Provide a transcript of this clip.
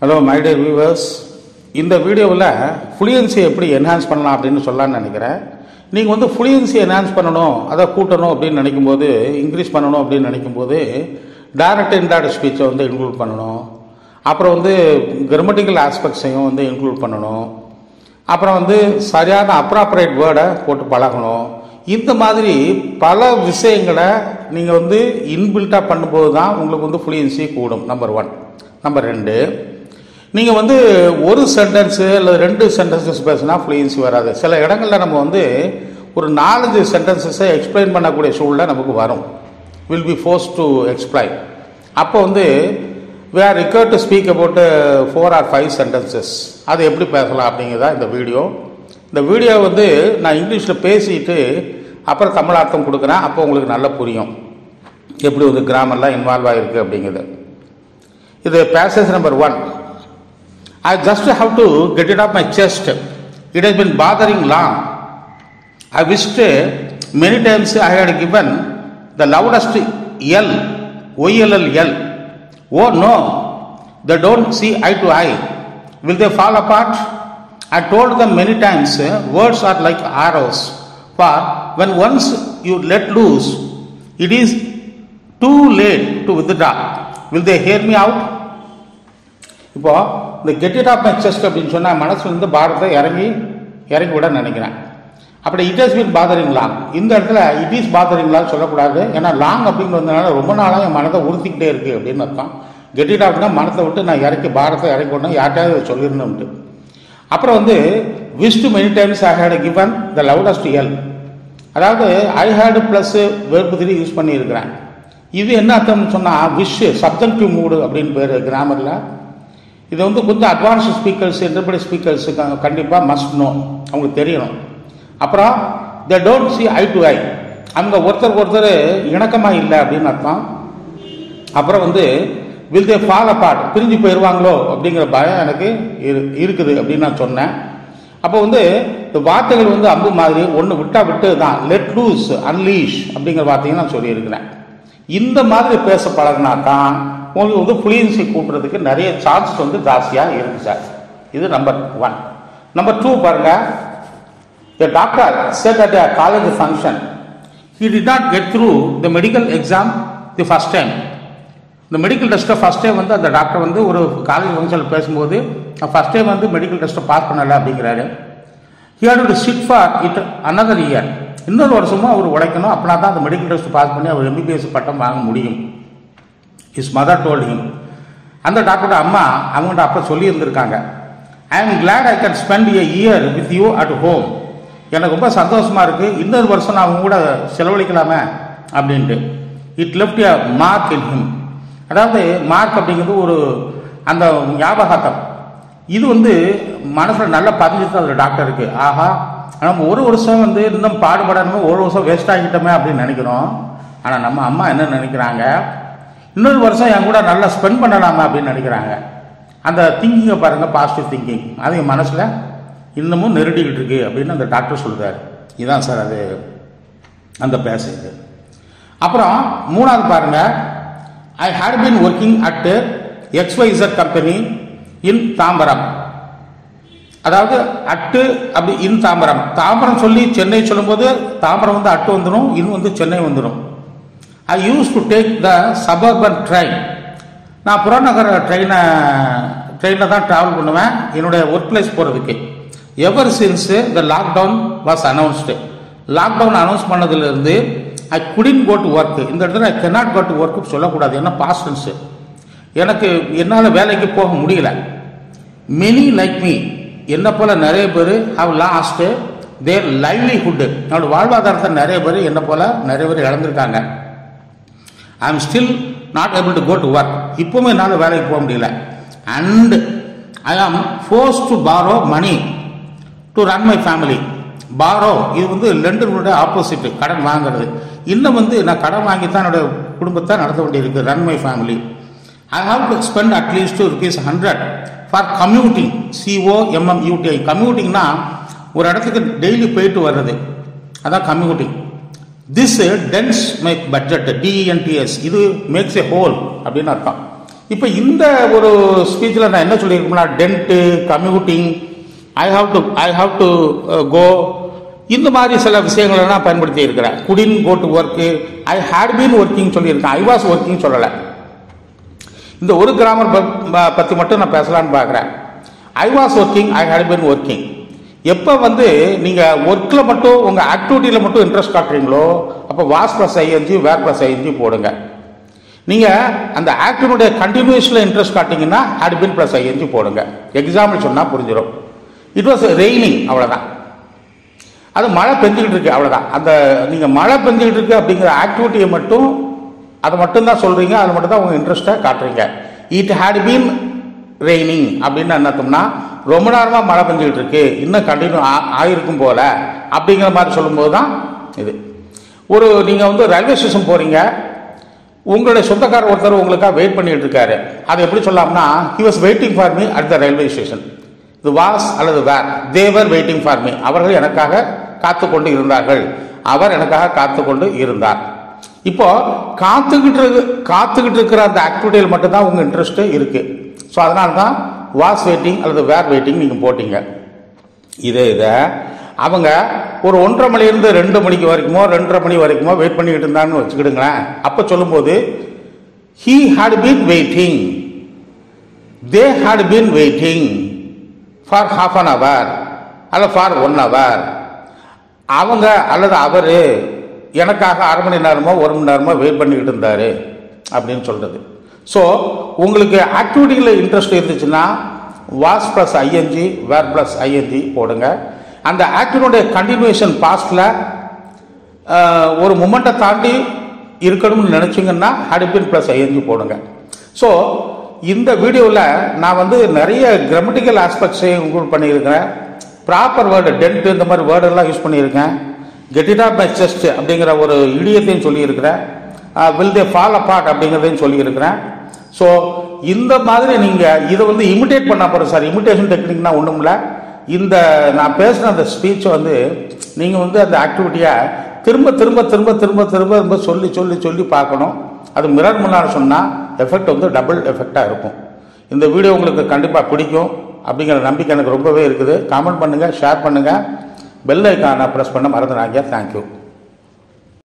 Hello my dear viewers, இந்த வீடியோவில் fluency எப்படி என்ஹான்ஸ் பண்ணலாம் அப்படின்னு சொல்லலான்னு நினைக்கிறேன். நீங்கள் ஃப்ளூயன்சி என்ஹான்ஸ் பண்ணணும், அதை கூட்டணும் அப்படின்னு நினைக்கும்போது, இன்க்ரீஸ் பண்ணணும் அப்படின்னு நினைக்கும்போது டைரக்ட் இன்டைரக்ட் ஸ்பீச்சை இன்க்ளூட் பண்ணணும். அப்புறம் கிராமட்டிக்கல் ஆஸ்பெக்ட்ஸையும் இன்க்ளூட் பண்ணணும். அப்புறம் சரியான அப்ராப்ரேட் வேர்டை போட்டு பழகணும். இந்த மாதிரி பல விஷயங்களை நீங்கள் இன்பில்ட்டாக பண்ணும்போது தான் உங்களுக்கு ஃப்ளூயன்சி கூடும். நம்பர் 1. நம்பர் 2, நீங்கள் ஒரு சென்டென்ஸு அல்லது 2 சென்டென்சஸ் பேசினா ஃப்ளூயன்சி வராது. சில இடங்களில் நம்ம ஒரு 4-5 சென்டென்சஸை எக்ஸ்பிளைன் பண்ணக்கூடிய சூழ்நிலை நமக்கு வரும். Will be force to explain. அப்போ we are required to speak about 4 or 5 sentences. அது எப்படி பேசலாம் அப்படிங்கிறதா இந்த வீடியோ. இந்த வீடியோ நான் இங்கிலீஷில் பேசிட்டு அப்புறம் தமிழ் அர்த்தம் கொடுக்குறேன். அப்போ உங்களுக்கு நல்லா புரியும் எப்படி கிராமர்லாம் இன்வால்வ் ஆகிருக்கு அப்படிங்கிறது. இது passage number 1. I just have to get it off my chest. It has been bothering long. I wished many times I had given the loudest yell, O-L-L-L. Oh no, they don't see eye to eye. Will they fall apart? I told them many times, words are like arrows. For when once you let loose, it is too late to withdraw. Will they hear me out? இப்போ இந்த get it off my chest அப்படின்னு சொன்னால் மனசு பாரத்தை இறங்கி விட நினைக்கிறேன். அப்படி it has been bothering long. இந்த இடத்துல இட் இஸ் பாதரிங் லாங் சொல்லக்கூடாது. ஏன்னா லாங் அப்படின்னு வந்ததுனால ரொம்ப நாளாக என் மனதை உறுத்திக்கிட்டே இருக்குது அப்படின்னு அர்த்தம். கெட் இட் ஆஃப்னா மனத்தை விட்டு நான் பாரத்தை இறக்கி விடணும், யார்கிட்டையாவது சொல்லிடணும்ட்டு. அப்புறம் wish to many times I had given the loudest L. அதாவது I had plus verb 3 use பண்ணியிருக்கிறேன். இது என்ன அர்த்தம்னு சொன்னால் விஷ் சப்ஜெக்டிவ் மூடு அப்படின்னு பேர் கிராமரில். இது கொஞ்சம் அட்வான்ஸ்டு ஸ்பீக்கர்ஸ், இன்டர்பிரேட் ஸ்பீக்கர்ஸுக்கு கண்டிப்பாக மஸ்ட் நோ, அவங்களுக்கு தெரியணும். அப்புறம் they don't see eye to eye, அவங்க ஒருத்தர் இணக்கமாக இல்லை அப்படின்னு அர்த்தம். அப்புறம் வில் தே ஃபால் அபார்ட், பிரிஞ்சு போயிடுவாங்களோ அப்படிங்கிற பயம் எனக்கு இருக்குது அப்படின்னு நான் சொன்னேன். அப்போ இந்த வார்த்தைகள் அம்பு மாதிரி ஒன்று விட்டு தான் லெட் லூஸ், அன்லீஷ் அப்படிங்கிற வார்த்தையும் நான் சொல்லியிருக்கிறேன். இந்த மாதிரி பேச பழகினா தான் உங்களுக்கு ஃப்ளூயன்சி கூட்டுறதுக்கு நிறைய சான்சஸ் ஜாஸ்தியாக இருக்கு சார். இது நம்பர் 1. நம்பர் 2 பாருங்க. The doctor said at a college function he did not get through the medical exam the first time. இந்த மெடிக்கல் டெஸ்ட்டை ஃபர்ஸ்ட் டைம் அந்த டாக்டர் ஒரு காலேஜ் ஃபங்க்ஷனில் பேசும்போது ஃபர்ஸ்ட் டைம் மெடிக்கல் டெஸ்ட்டை பாஸ் பண்ணலை அப்படிங்கிறாரு. he had to sit for it another year. இன்னொரு வருஷமும் அவர் உழைக்கணும், அப்படின்னா தான் அந்த மெடிக்கல் டெஸ்ட் பாஸ் பண்ணி அவர் MBBS பட்டம் வாங்க முடியும். his mother told him. அந்த டாக்டரோட அம்மா அவங்கள்ட்ட அப்போ சொல்லியிருந்திருக்காங்க, I am glad I can spend a year with you at home. எனக்கு ரொம்ப சந்தோஷமா இருக்கு, இன்னொரு வருஷம் நான் அவங்க கூட செலவழிக்கலாமே அப்படின்ட்டு. It left a mark in him. அதாவது மார்க் அப்படிங்கிறது ஒரு அந்த ஞாபகார்த்தம். இது மனசில் நல்லா பதிஞ்சிட்டு அந்த டாக்டருக்கு. ஆஹா, நம்ம ஒரு வருஷம் இன்னும் பாடுபடணுமே, ஒரு வருஷம் வேஸ்ட் ஆகிட்டோமே அப்படின்னு நினைக்கிறோம். ஆனால் நம்ம அம்மா என்ன நினைக்கிறாங்க, இன்னொரு வருஷம் என் கூட நல்லா ஸ்பெண்ட் பண்ணலாமா அப்படின்னு நினைக்கிறாங்க. அந்த திங்கிங்கை பாருங்க, பாசிட்டிவ் திங்கிங், அது என் மனசில் இன்னமும் நெருடிக்கிட்டு இருக்கு அப்படின்னு அந்த டாக்டர் சொல்கிறார். இதுதான் சார் அது அந்த பேசேஜ். அப்புறம் 3வது பாருங்க. I had been working at XYZ company in Tambaram. அதாவது அட்டு அப்படி இன் தாம்பரம். தாம்பரம் சொல்லி சென்னை சொல்லும்போது தாம்பரம் அட்டு வந்துடும், இன் சென்னை வந்துடும். I use to take the suburban train. நான் புறநகர ட்ரெயினில் தான் ட்ராவல் பண்ணுவேன் என்னுடைய ஒர்க் பிளேஸ் போகிறதுக்கு. Ever since the lockdown was announced. Lockdown announce பண்ணதுலேருந்து I couldn't go to work. இந்த இடத்துல I cannot go to work சொல்லக்கூடாது, ஏன்னா பாஸ்ட் டென்ஸ். எனக்கு என்னால் வேலைக்கு போக முடியல. மெனி லைக் மீ, என்ன போல நிறைய பேர் ஹவ் லாஸ்ட் தேர் லைவ்லிஹுட். என்னோட வாழ்வாதாரத்தை நிறைய பேர் என்ன போல நிறைய பேர் இழந்திருக்காங்க. I am still not able to go to work. இப்பவுமே என்னால் வேலைக்கு போக முடியல. And I am force to borrow money to run my family. Borrow இது லெண்டருடைய ஆப்போசிட், கடன் வாங்குறது. இன்னும் நான் கடன் வாங்கி தான் என்னோட குடும்பத்தை நடத்த வேண்டியிருக்கு. Run my family. I have to spend அட்லீஸ்ட் ₹100 ஃபார் கம்யூட்டிங். COMMUTI. கம்யூட்டிங்னா ஒரு இடத்துக்கு டெய்லி போயிட்டு வர்றது, அதான் commuting. This dents my budget, DENTS. இது மேக்ஸ் எ ஹோல் அப்படின்னு அர்த்தம். இப்போ இந்த ஒரு ஸ்பீச்சில் நான் என்ன சொல்லியிருக்கேன்னா, dent, commuting, I have to go, இந்த மாதிரி சில விஷயங்களை நான் பயன்படுத்தி இருக்கிறேன். Couldn't go to work, I had been working சொல்லியிருக்கேன், ஐ வாஸ் ஒர்க்கிங் சொல்லலை. இந்த ஒரு கிராமர் பற்றி மட்டும் நான் பேசலான்னு பார்க்குறேன். I was working, I had been working. எப்போ வந்து நீங்கள் ஒர்க்கில் மட்டும் உங்கள் ஆக்டிவிட்டியில் மட்டும் இன்ட்ரெஸ்ட் காட்டுறீங்களோ அப்போ was plus ING, were plus ING போடுங்க. நீங்கள் அந்த ஆக்டிவிட்டியுடைய கண்டினியூஸில் இன்ட்ரெஸ்ட் காட்டிங்கன்னா ஹேட் பீன் ப்ளஸ் ஐஎன்ஜி போடுங்க. எக்ஸாம்பிள் சொன்னால் புரிஞ்சிடும். இட் வாஸ் ரெய்னிங், அவ்வளோதான். அது மழை பெஞ்சிக்கிட்டு இருக்கு, அவ்வளோதான். அந்த நீங்கள் மழை பெஞ்சிக்கிட்டு இருக்கு அப்படிங்கிற ஆக்டிவிட்டியை மட்டும், அதை மட்டும்தான் சொல்கிறீங்க, அது மட்டும் தான் உங்கள் இன்ட்ரெஸ்ட்டை காட்டுறீங்க. இட் ஹேட் பீன் ரெய்னிங் அப்படின்னு என்ன அர்த்தம்னா, ரொம்ப நேரமாக மழை பெஞ்சிக்கிட்டு இருக்கு, இன்னும் கண்டினியூ ஆகிருக்கும் போல அப்படிங்கிற மாதிரி சொல்லும்போது தான் இது. ஒரு நீங்கள் வந்து ரயில்வே ஸ்டேஷன் போகிறீங்க, உங்களுடைய சொந்தக்காரர் ஒருத்தர் உங்களுக்காக வெயிட் பண்ணிட்டு இருக்காரு. அதை எப்படி சொல்லலாம்னா, he was waiting for me at the railway station. இது வாஸ் அல்லது வேர், தேவர் வெயிட்டிங் ஃபார் மீ, அவர்கள் எனக்காக காத்து கொண்டு இருந்தார்கள், அவர் எனக்காக காத்து கொண்டு இருந்தார். இப்போ காத்துக்கிட்டு இருக்கிற அந்த ஆக்டிவிட்டியில் மட்டும்தான் உங்க இன்ட்ரெஸ்ட் இருக்கு. ஸோ அதனால தான் வாஸ் வெயிட்டிங் அல்லது வேர் வெயிட்டிங் நீங்க போட்டீங்க. இதை அவங்க ஒரு 1:30 மணிலிருந்து 2 மணிக்கு வரைக்குமோ 2:30 மணி வரைக்குமோ வெயிட் பண்ணிக்கிட்டு இருந்தாங்கன்னு வச்சுக்கிடுங்களேன். அப்போ சொல்லும்போது he had been waiting, they had been waiting for half an hour அல்லது for 1 hour. அவங்க அல்லது அவரு எனக்காக 1/2 மணி நேரமோ 1 மணி நேரமோ வெயிட் பண்ணிக்கிட்டு இருந்தாரு அப்படின்னு சொல்றது. ஸோ உங்களுக்கு ஆக்டிவிட்டியில் இன்ட்ரெஸ்ட் இருந்துச்சுன்னா was plus ING, were plus ING போடுங்க. அந்த ஆக்டிவிட்டியோட கண்டினியூஷன் பாஸ்ட்ல ஒரு மொமெண்ட்டை தாண்டி இருக்கணும்னு நினைச்சிங்கன்னா ஹேட் பீன் பிளஸ் ஐஎன்ஜி போடுங்க. ஸோ இந்த வீடியோவில் நான் வந்து நிறைய கிராமட்டிக்கல் ஆஸ்பெக்ட்ஸையும் இன்க்ளூட் பண்ணியிருக்கிறேன். ப்ராப்பர் வேர்டு, டென்ட், இந்த மாதிரி வேர்டெல்லாம் யூஸ் பண்ணியிருக்கேன். Get it off my chest அப்படிங்கிற ஒரு இடியத்தையும் சொல்லியிருக்கிறேன். வில் தே ஃபால் அப்பார்ட் அப்படிங்கிறதையும் சொல்லியிருக்கிறேன். ஸோ இந்த மாதிரி நீங்கள் இதை வந்து இமிட்டேட் பண்ண போகிறோம் சார். இமிட்டேஷன் டெக்னிக்னா ஒன்றும் இல்லை. இந்த நான் பேசுகிற அந்த ஸ்பீச்சை வந்து நீங்கள் வந்து அந்த ஆக்டிவிட்டியை திரும்ப திரும்ப திரும்ப திரும்ப திரும்ப திரும்ப சொல்லி சொல்லி சொல்லி பார்க்கணும். அது மிரர் முன்னால் சொன்னால் எஃபெக்ட் வந்து டபுள் எஃபெக்டாக இருக்கும். இந்த வீடியோ உங்களுக்கு கண்டிப்பாக பிடிக்கும் அப்படிங்கிற நம்பிக்கை எனக்கு ரொம்பவே இருக்குது. கமெண்ட் பண்ணுங்கள், ஷேர் பண்ணுங்கள், பெல் ஐக்கானை ப்ரெஸ் பண்ண மறந்துடாங்க. தேங்க்யூ.